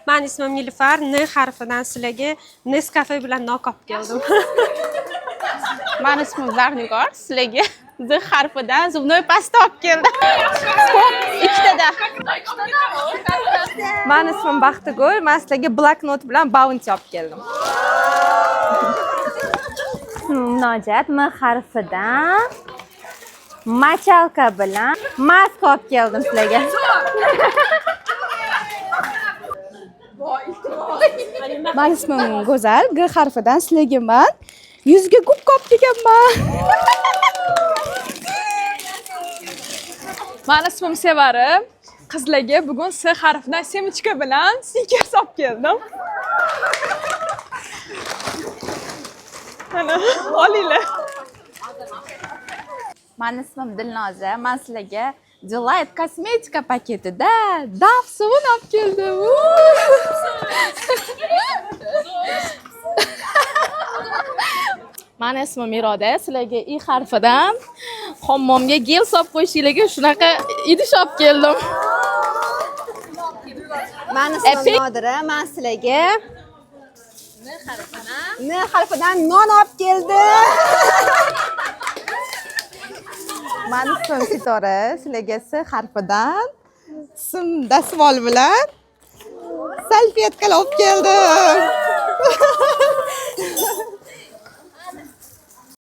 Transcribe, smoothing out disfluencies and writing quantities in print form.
Men ismim Nilufar. N harfidan sizlarga Nescafe bilan nok olib keldim. Meni ismim Zarnigor. Sizlarga Z harfidan zubnoy pasta olib keldim. Ikkitada. Meni ismim Baxtigul. Men sizlarga bloknot bilan bounty olib keldim. Munojat M harfidan machalka bilan mask olib keldim sizlarga. Men ismim Go'zal. G harfidan sizlarga men yuzga gubka olib kelganman. Meni ismim Sevara. Qizlarga bugun S harfidan semichka bilan Snickers olib keldim. Mana olinglar. Meni ismim Dilnoza. Men sizlarga Delight kosmetika paketida Dove suvini olib keldim. Meni ismim Iroda. Sizlarga I harfidan hammomga gel solib qo'yishinglarga shunaqa idish olib keldim. Meni ismim Nodira. Men sizlarga N harfidan non olib keldim. Meni ismim Sitora. Sizlarga S harfidan sim dasmol bilan salfetkalar olib keldim.